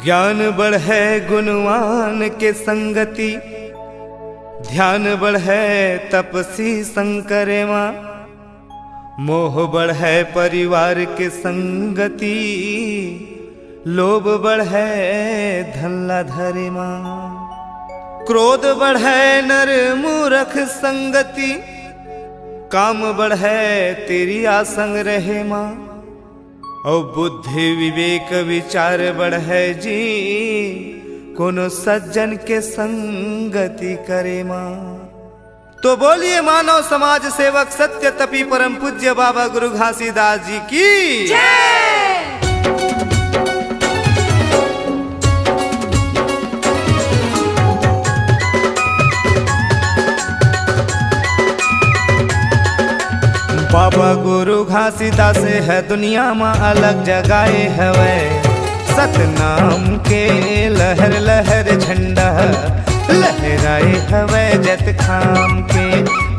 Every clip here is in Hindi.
ज्ञान बढ़े गुणवान के संगति, ध्यान बढ़े तपसी संकरे माँ। मोह बढ़े परिवार के संगति, लोभ बढ़े धल्ला धरे माँ। क्रोध बढ़े नर मूर्ख संगति, काम बढ़े तेरी आसंग रहे माँ। और बुद्धि विवेक विचार बढ़े जी, कोनो सज्जन के संगति करे माँ। तो बोलिए मानव समाज सेवक सत्य तपी परम पूज्य बाबा गुरु घासीदास जी की जय। बाबा गुरु घासीदास है दुनिया में अलग जगाए हवे। सतनाम के लहर लहर झंडा लहराए हवे। जत खाम के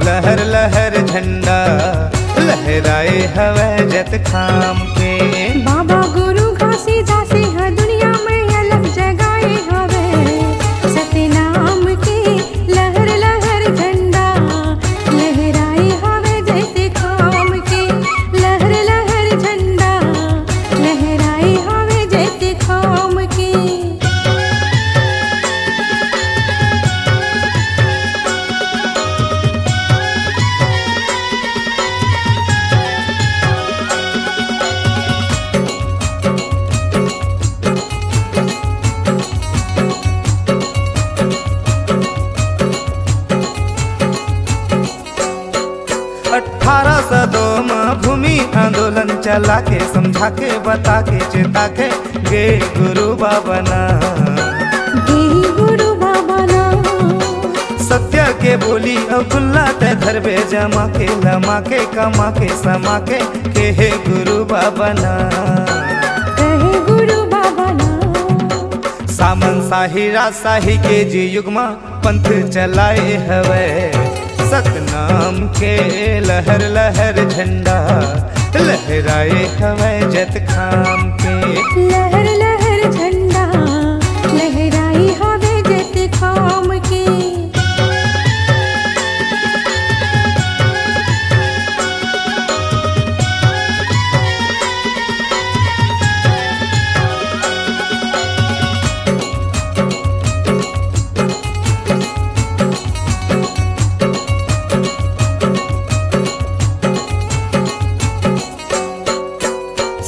लहर लहर झंडा लहराए हवे। जत खाम के बाबा गुरु घासीदास है दुनिया में अलग जगाए हवे। सतनाम के लहर लहर झंडा लहराए हवे। जत खाम के लहर लहर झंडा लहराए हवे। जत खाम के भूमि आंदोलन चला के समझा के बता के चेता के गे गुरु बाबा ना। गे गुरु बाबा ना सत्य के बोली अब्दुल्ला ते धरबे जमा के लमा के कमा के समा के हे गुरु बाबा ना। कहे गुरु बाबा ना सामन साही राजशाही के जी युगमा पंथ चलाए हवे। सतनाम के लहर लहर झंडा लहराए हवे। जत खाम के लहर लहर झंडा लहराए हवे। जत खाम के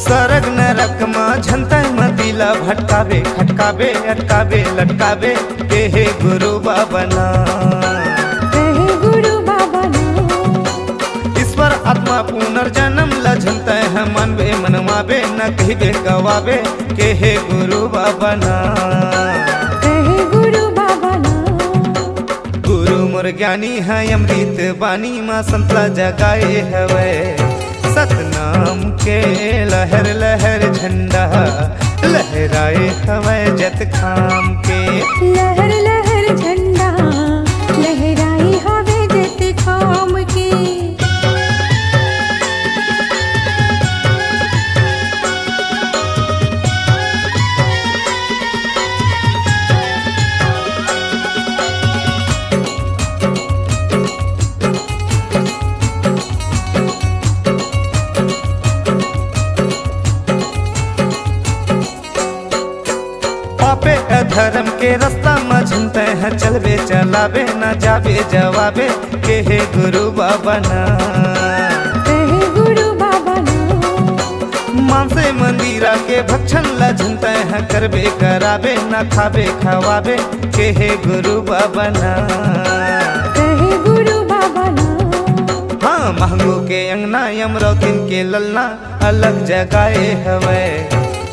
सरग नरक माँ झंता मदिला भटकावे खटकावे अटकावे लटकावे के हे गुरु बाबा ना। कहे गुरु बाबा ना ईश्वर आत्मा पुनर्जन्म लझनता है मनबे मनवावे न कहिबे गवावे के हे गुरु बाबा ना। कहे गुरु बाबा ना गुरु मोर ज्ञानी है अमृत बानी माँ संतला जगाए हवे। सतनाम के लहर लहर झंडा लहराए हवे। जत खाम के लहर लहर झंडा लहराए हवे। जत खाम के पापे अधर्म के रास्ता में झनते हैं चलबे चलावे न जावे जवाबे के हे गुरु बाबा ना। कहे गुरु बाबा ना मांसे मंदिरा के भक्षण ला झनते हैं करबे करावे न खावे खवावे के हे गुरु बाबा ना। कहे गुरु बाबा ना हाँ महंगो के अंगना यमरौतिन के ललना अलग जगाए हवे।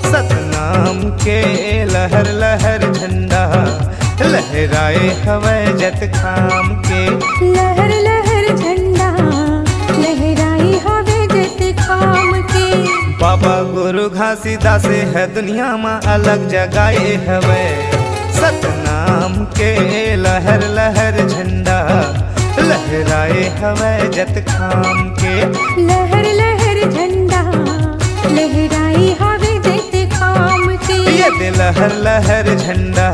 सतनाम के लहर लहर झंडा लहराए हवे। जत खाम के लहर लहर झंडा लहराए हवे। जत खाम के बाबा गुरु घासीदास है दुनिया में अलग जगाए हवे। सतनाम के लहर लहर झंडा लहराए हवे। जत खाम के लहर लहर झंडा लहराए हवे। जत खाम के दे लहर लहर झंडा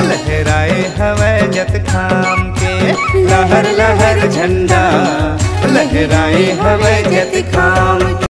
लहराए हवे जत खाम के। लहर लहर झंडा लहराए हवे जत खाम के।